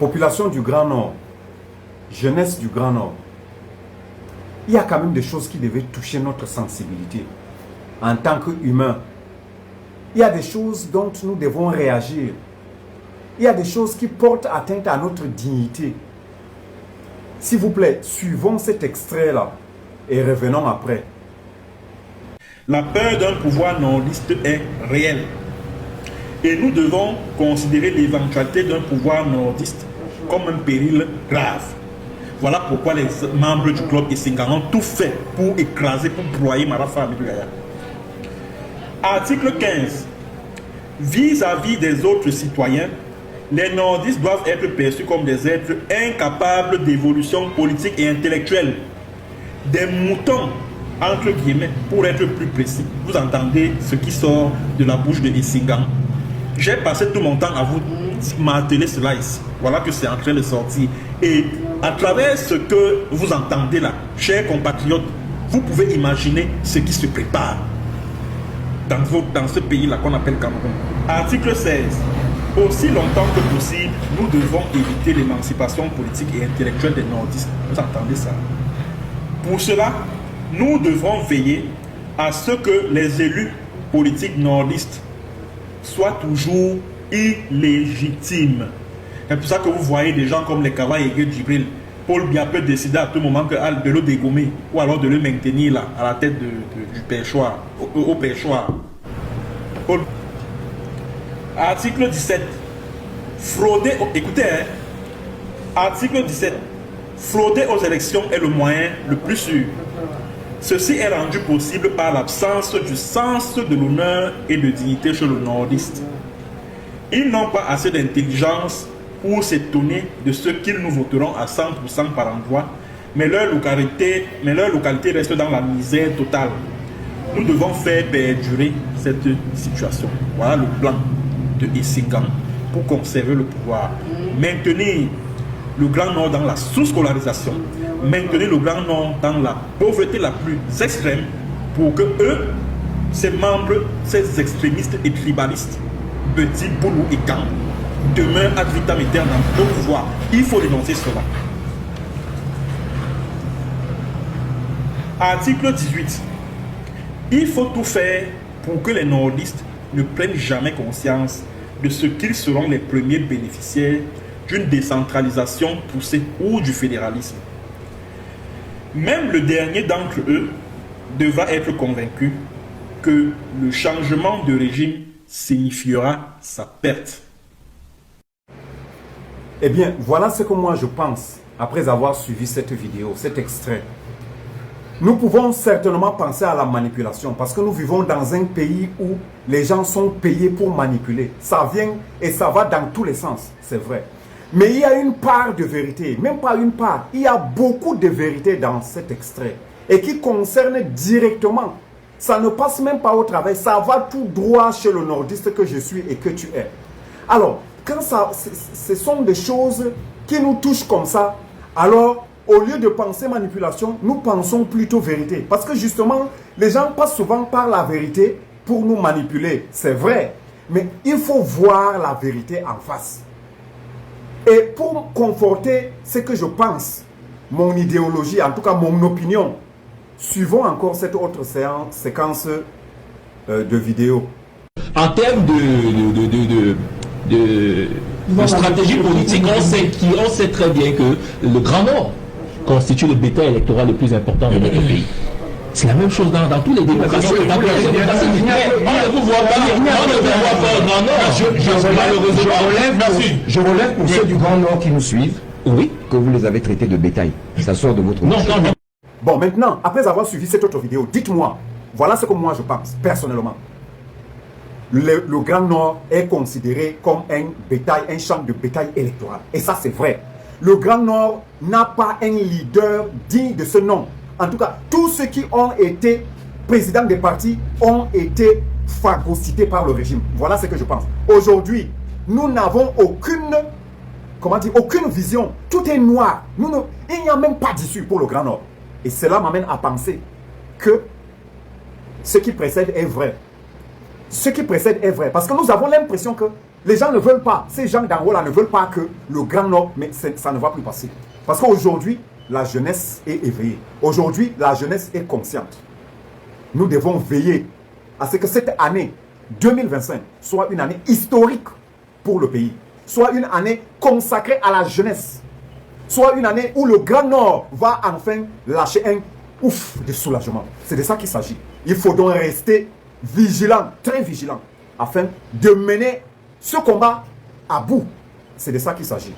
Population du Grand Nord, jeunesse du Grand Nord, il y a quand même des choses qui devaient toucher notre sensibilité en tant qu'humains. Il y a des choses dont nous devons réagir. Il y a des choses qui portent atteinte à notre dignité. S'il vous plaît, suivons cet extrait-là et revenons après. La peur d'un pouvoir nordiste est réelle. Et nous devons considérer l'éventualité d'un pouvoir nordiste comme un péril grave. Voilà pourquoi les membres du club Esingana ont tout fait pour écraser, pour broyer Marafa Hamidou Yahya. Article 15. Vis-à-vis des autres citoyens, les nordistes doivent être perçus comme des êtres incapables d'évolution politique et intellectuelle. Des moutons, entre guillemets, pour être plus précis. Vous entendez ce qui sort de la bouche de Esingana. J'ai passé tout mon temps à vous marteler cela ici. Voilà que c'est en train de sortir. Et à travers ce que vous entendez là, chers compatriotes, vous pouvez imaginer ce qui se prépare dans ce pays-là qu'on appelle Cameroun. Article 16. Aussi longtemps que possible, nous devons éviter l'émancipation politique et intellectuelle des nordistes. Vous entendez ça? Pour cela, nous devrons veiller à ce que les élus politiques nordistes soient toujours illégitimes. C'est pour ça que vous voyez des gens comme les Kawa et Djibril. Paul Biya peut décider à tout moment de le dégommer ou alors de le maintenir là, à la tête du perchoir, au perchoir. Paul. Article 17. Frauder, écoutez, hein. Article 17. Frauder aux élections est le moyen le plus sûr. Ceci est rendu possible par l'absence du sens de l'honneur et de dignité chez le nordiste. Ils n'ont pas assez d'intelligence pour s'étonner de ce qu'ils nous voteront à 100% par endroit, mais leur localité reste dans la misère totale. Nous devons faire perdurer cette situation. Voilà le plan de Esingana pour conserver le pouvoir. Maintenir le Grand Nord dans la sous-scolarisation, maintenir le Grand Nord dans la pauvreté la plus extrême pour que eux, ces membres, ces extrémistes et tribalistes, Petit, Boulou et Kang, demeurent ad vitam aeternam au pouvoir. Il faut dénoncer cela. Article 18. Il faut tout faire pour que les nordistes ne prennent jamais conscience de ce qu'ils seront les premiers bénéficiaires d'une décentralisation poussée ou du fédéralisme. Même le dernier d'entre eux devra être convaincu que le changement de régime signifiera sa perte. Eh bien, voilà ce que moi je pense après avoir suivi cette vidéo, cet extrait. Nous pouvons certainement penser à la manipulation parce que nous vivons dans un pays où les gens sont payés pour manipuler. Ça vient et ça va dans tous les sens, c'est vrai. Mais il y a une part de vérité, même pas une part. Il y a beaucoup de vérité dans cet extrait et qui concerne directement. Ça ne passe même pas au travail, ça va tout droit chez le nordiste que je suis et que tu es. Alors, quand ce sont des choses qui nous touchent comme ça, alors au lieu de penser manipulation, nous pensons plutôt vérité. Parce que justement, les gens passent souvent par la vérité pour nous manipuler. C'est vrai, mais il faut voir la vérité en face. Et pour conforter ce que je pense, mon idéologie, en tout cas mon opinion, suivons encore cette autre séquence de vidéo. En termes de stratégie politique, on sait très bien que le Grand Nord constitue le bétail électoral le plus important de notre pays. C'est la même chose dans tous les démocraties. On ne vous voit pas au Grand Nord. Je relève pour ceux du Grand Nord qui nous suivent, oui, que vous les avez traités de bétail. Ça sort de votre... Non. Bon, maintenant, après avoir suivi cette autre vidéo, dites-moi, voilà ce que moi je pense, personnellement. Le Grand Nord est considéré comme un bétail, un champ de bétail électoral. Et ça, c'est vrai. Le Grand Nord n'a pas un leader digne de ce nom. En tout cas, tous ceux qui ont été présidents des partis ont été phagocytés par le régime. Voilà ce que je pense. Aujourd'hui, nous n'avons aucune vision. Tout est noir. Il n'y a même pas d'issue pour le Grand Nord. Et cela m'amène à penser que ce qui précède est vrai. Ce qui précède est vrai. Parce que nous avons l'impression que Les gens ne veulent pas, ces gens d'en haut là ne veulent pas que le Grand Nord, mais ça ne va plus passer. Parce qu'aujourd'hui, la jeunesse est éveillée. Aujourd'hui, la jeunesse est consciente. Nous devons veiller à ce que cette année 2025 soit une année historique pour le pays. Soit une année consacrée à la jeunesse. Soit une année où le Grand Nord va enfin lâcher un ouf de soulagement. C'est de ça qu'il s'agit. Il faut donc rester vigilant, très vigilant, afin de mener ce combat à bout. C'est de ça qu'il s'agit.